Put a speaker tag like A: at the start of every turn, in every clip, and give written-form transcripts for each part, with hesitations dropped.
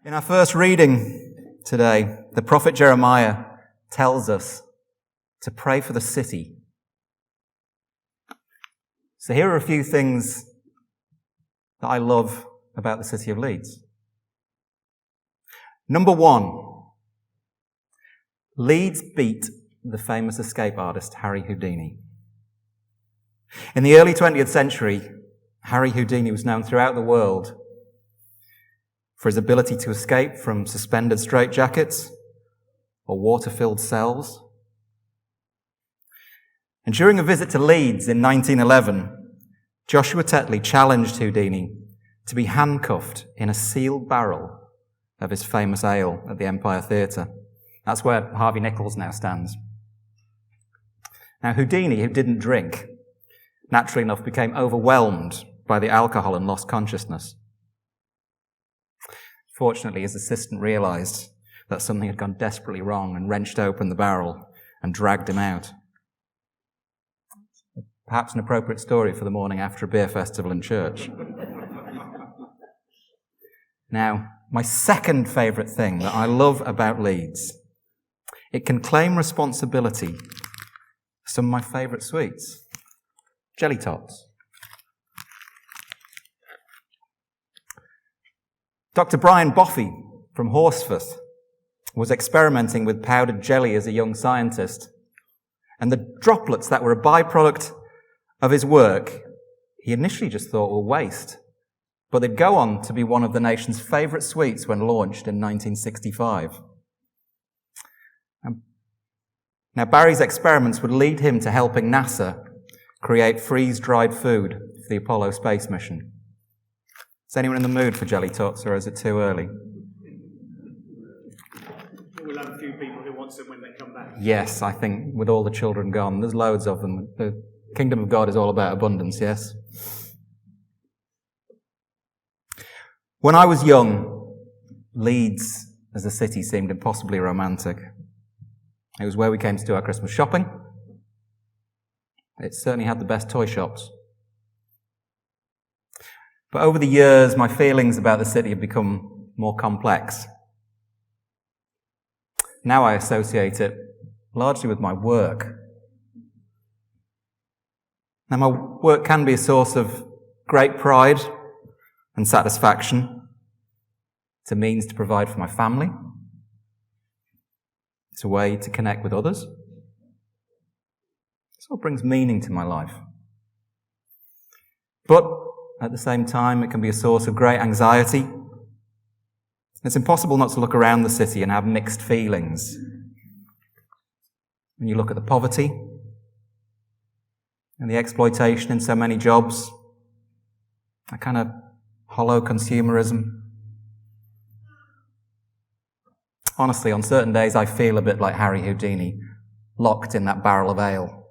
A: In our first reading today, the prophet Jeremiah tells us to pray for the city. So here are a few things that I love about the city of Leeds. Number one, Leeds beat the famous escape artist Harry Houdini. In the early 20th century, Harry Houdini was known throughout the world for his ability to escape from suspended straitjackets or water-filled cells. And during a visit to Leeds in 1911, Joshua Tetley challenged Houdini to be handcuffed in a sealed barrel of his famous ale at the Empire Theatre. That's where Harvey Nichols now stands. Now, Houdini, who didn't drink, naturally enough became overwhelmed by the alcohol and lost consciousness. Fortunately, his assistant realized that something had gone desperately wrong and wrenched open the barrel and dragged him out. Perhaps an appropriate story for the morning after a beer festival in church. Now, my second favourite thing that I love about Leeds, it can claim responsibility for some of my favourite sweets. Jelly Tots. Dr. Brian Boffey from Horsforth was experimenting with powdered jelly as a young scientist, and the droplets that were a byproduct of his work, he initially just thought were waste, but they'd go on to be one of the nation's favourite sweets when launched in 1965. Now, Barry's experiments would lead him to helping NASA create freeze-dried food for the Apollo space mission. Is anyone in the mood for Jelly Tots, or is it too early?
B: We'll have a few people who want some when they come back.
A: Yes, I think with all the children gone, there's loads of them. The kingdom of God is all about abundance, yes? When I was young, Leeds as a city seemed impossibly romantic. It was where we came to do our Christmas shopping. It certainly had the best toy shops. But over the years, my feelings about the city have become more complex. Now I associate it largely with my work. Now, my work can be a source of great pride and satisfaction. It's a means to provide for my family. It's a way to connect with others. It's what brings meaning to my life. But at the same time, it can be a source of great anxiety. It's impossible not to look around the city and have mixed feelings. When you look at the poverty and the exploitation in so many jobs, that kind of hollow consumerism. Honestly, on certain days, I feel a bit like Harry Houdini, locked in that barrel of ale.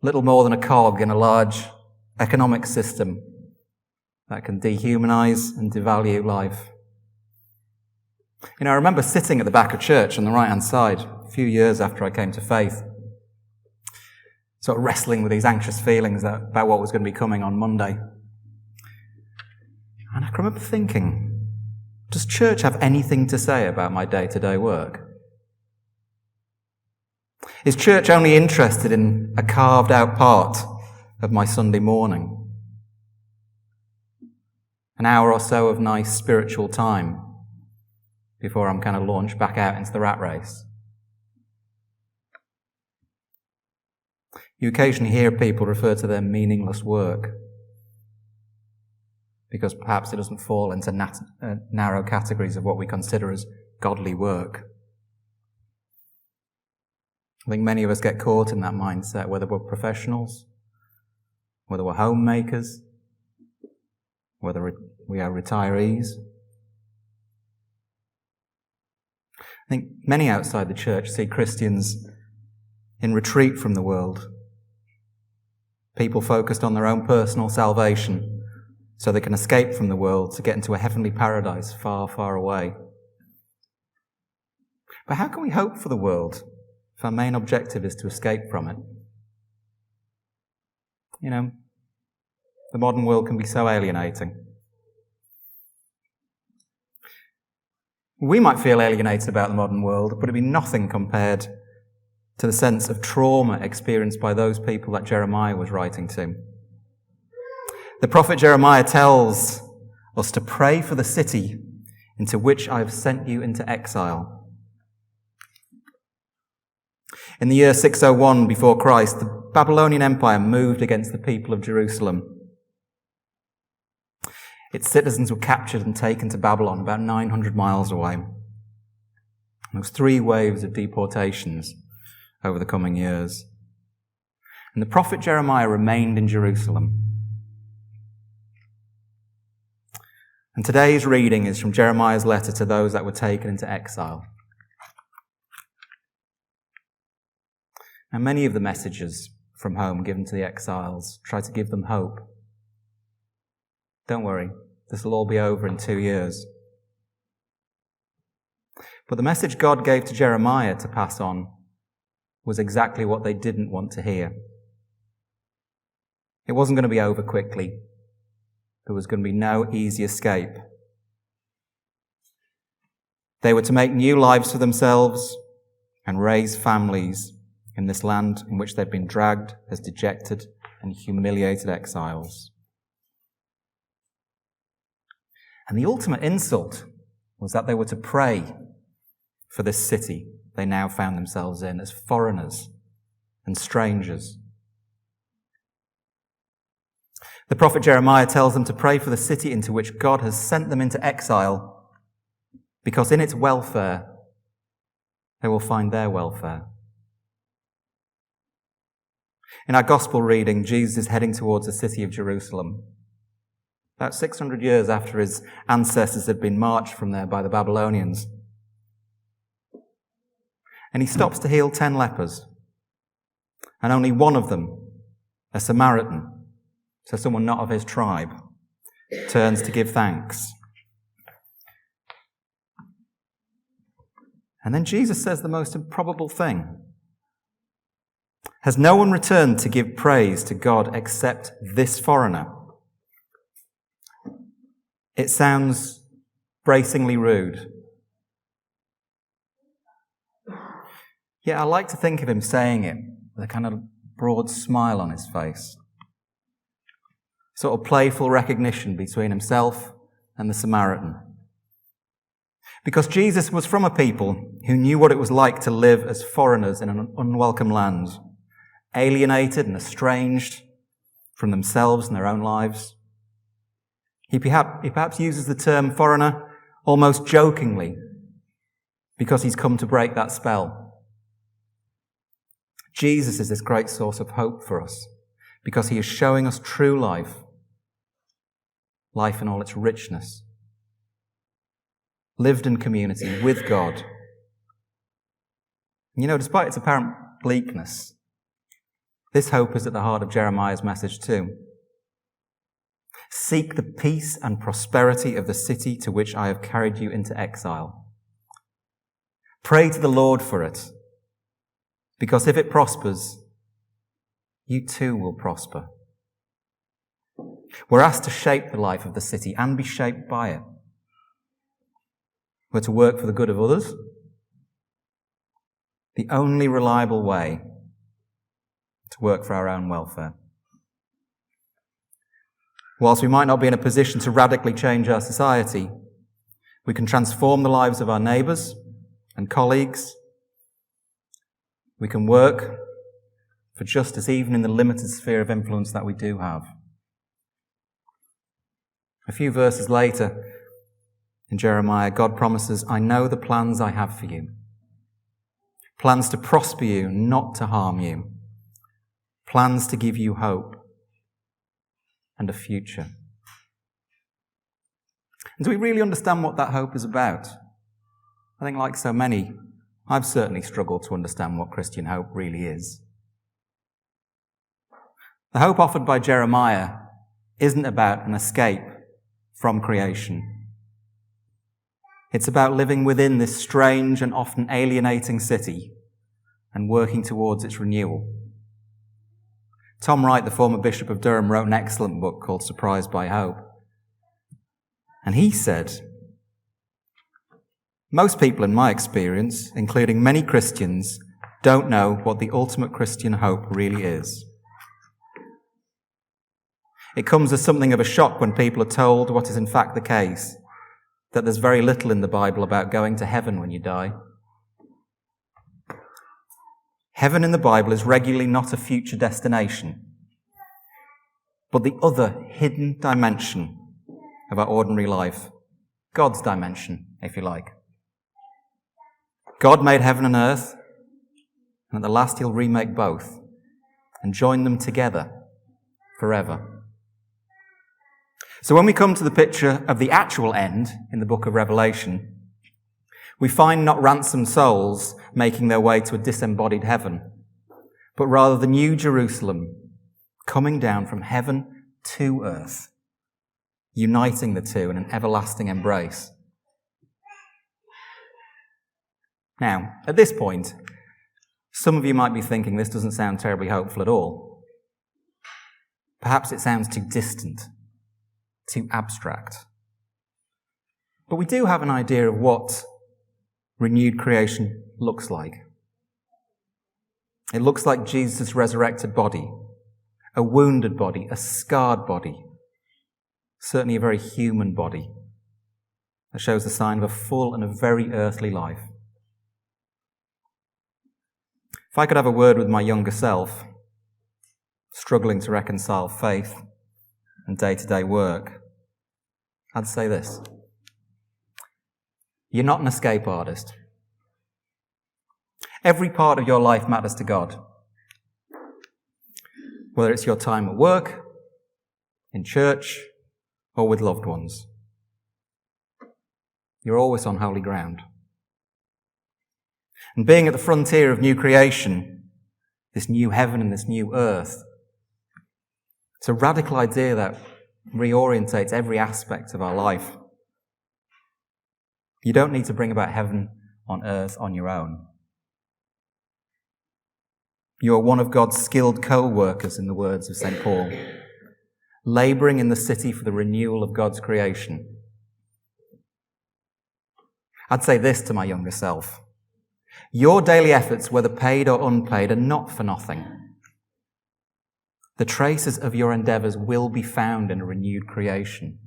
A: Little more than a cog in a large economic system that can dehumanize and devalue life. I remember sitting at the back of church on the right-hand side a few years after I came to faith, sort of wrestling with these anxious feelings about what was going to be coming on Monday. And I can remember thinking, does church have anything to say about my day-to-day work? Is church only interested in a carved-out part of my Sunday morning? An hour or so of nice spiritual time before I'm kind of launched back out into the rat race. You occasionally hear people refer to their meaningless work because perhaps it doesn't fall into narrow categories of what we consider as godly work. I think many of us get caught in that mindset, whether we're professionals, whether we're homemakers, whether we are retirees. I think many outside the church see Christians in retreat from the world, people focused on their own personal salvation so they can escape from the world to get into a heavenly paradise far, far away. But how can we hope for the world if our main objective is to escape from it? The modern world can be so alienating. We might feel alienated about the modern world, but it'd be nothing compared to the sense of trauma experienced by those people that Jeremiah was writing to. The prophet Jeremiah tells us to pray for the city into which I have sent you into exile. In the year 601 before Christ, the Babylonian Empire moved against the people of Jerusalem. Its citizens were captured and taken to Babylon, about 900 miles away. There was 3 waves of deportations over the coming years. And the prophet Jeremiah remained in Jerusalem. And today's reading is from Jeremiah's letter to those that were taken into exile. And many of the messages from home given to the exiles try to give them hope. Don't worry, this will all be over in 2 years. But the message God gave to Jeremiah to pass on was exactly what they didn't want to hear. It wasn't going to be over quickly. There was going to be no easy escape. They were to make new lives for themselves and raise families in this land in which they'd been dragged as dejected and humiliated exiles. And the ultimate insult was that they were to pray for this city they now found themselves in as foreigners and strangers. The prophet Jeremiah tells them to pray for the city into which God has sent them into exile, because in its welfare, they will find their welfare. In our gospel reading, Jesus is heading towards the city of Jerusalem, about 600 years after his ancestors had been marched from there by the Babylonians. And he stops to heal 10 lepers, and only one of them, a Samaritan, so someone not of his tribe, turns to give thanks. And then Jesus says the most improbable thing. Has no one returned to give praise to God except this foreigner? It sounds bracingly rude. Yet I like to think of him saying it with a kind of broad smile on his face. Sort of playful recognition between himself and the Samaritan. Because Jesus was from a people who knew what it was like to live as foreigners in an unwelcome land, alienated and estranged from themselves and their own lives. He perhaps uses the term foreigner almost jokingly because he's come to break that spell. Jesus is this great source of hope for us because he is showing us true life, life in all its richness, lived in community with God. You know, despite its apparent bleakness, this hope is at the heart of Jeremiah's message too. Seek the peace and prosperity of the city to which I have carried you into exile. Pray to the Lord for it, because if it prospers, you too will prosper. We're asked to shape the life of the city and be shaped by it. We're to work for the good of others. The only reliable way to work for our own welfare. Whilst we might not be in a position to radically change our society, we can transform the lives of our neighbours and colleagues. We can work for justice even in the limited sphere of influence that we do have. A few verses later in Jeremiah, God promises, I know the plans I have for you. Plans to prosper you, not to harm you. Plans to give you hope and a future. And do we really understand what that hope is about? I think like so many, I've certainly struggled to understand what Christian hope really is. The hope offered by Jeremiah isn't about an escape from creation. It's about living within this strange and often alienating city and working towards its renewal. Tom Wright, the former Bishop of Durham, wrote an excellent book called Surprised by Hope. And he said, Most people in my experience, including many Christians, don't know what the ultimate Christian hope really is. It comes as something of a shock when people are told what is in fact the case, that there's very little in the Bible about going to heaven when you die. Heaven in the Bible is regularly not a future destination, but the other hidden dimension of our ordinary life, God's dimension, if you like. God made heaven and earth, and at the last he'll remake both and join them together forever. So when we come to the picture of the actual end in the book of Revelation, we find not ransomed souls making their way to a disembodied heaven, but rather the new Jerusalem coming down from heaven to earth, uniting the two in an everlasting embrace. Now, at this point, some of you might be thinking this doesn't sound terribly hopeful at all. Perhaps it sounds too distant, too abstract. But we do have an idea of what renewed creation looks like. It looks like Jesus' resurrected body, a wounded body, a scarred body, certainly a very human body that shows the sign of a full and a very earthly life. If I could have a word with my younger self, struggling to reconcile faith and day-to-day work, I'd say this. You're not an escape artist. Every part of your life matters to God. Whether it's your time at work, in church, or with loved ones. You're always on holy ground. And being at the frontier of new creation, this new heaven and this new earth, it's a radical idea that reorientates every aspect of our life. You don't need to bring about heaven on earth on your own. You are one of God's skilled co-workers, in the words of St. Paul, labouring in the city for the renewal of God's creation. I'd say this to my younger self. Your daily efforts, whether paid or unpaid, are not for nothing. The traces of your endeavours will be found in a renewed creation.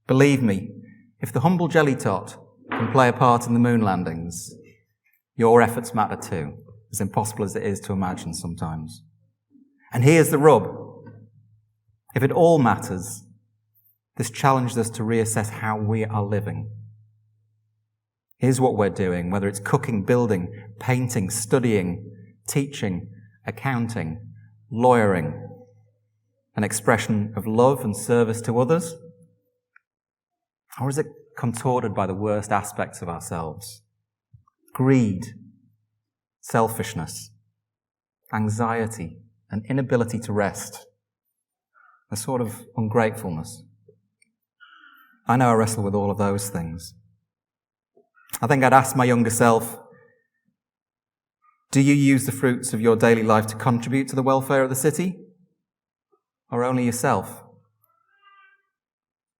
A: Believe me, if the humble jelly tot can play a part in the moon landings, your efforts matter too, as impossible as it is to imagine sometimes. And here's the rub. If it all matters, this challenges us to reassess how we are living. Here's what we're doing, whether it's cooking, building, painting, studying, teaching, accounting, lawyering, an expression of love and service to others? Or is it contorted by the worst aspects of ourselves? Greed, selfishness, anxiety, an inability to rest, a sort of ungratefulness. I know I wrestle with all of those things. I think I'd ask my younger self, do you use the fruits of your daily life to contribute to the welfare of the city? Or only yourself?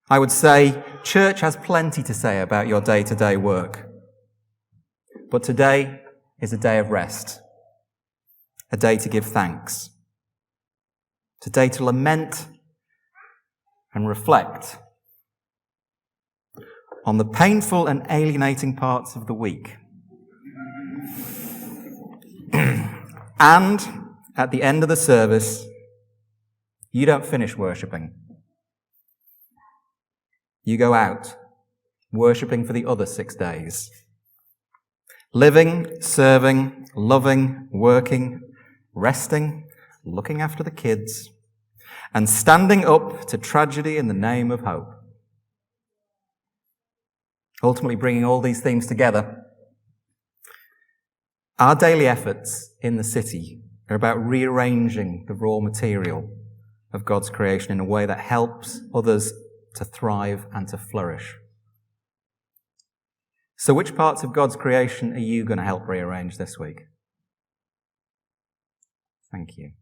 A: I would say, church has plenty to say about your day-to-day work. But today is a day of rest, a day to give thanks, a day to lament and reflect on the painful and alienating parts of the week. And at the end of the service, you don't finish worshipping. You go out, worshipping for the other 6 days. Living, serving, loving, working, resting, looking after the kids, and standing up to tragedy in the name of hope. Ultimately bringing all these themes together, our daily efforts in the city are about rearranging the raw material of God's creation in a way that helps others to thrive and to flourish. So which parts of God's creation are you going to help rearrange this week? Thank you.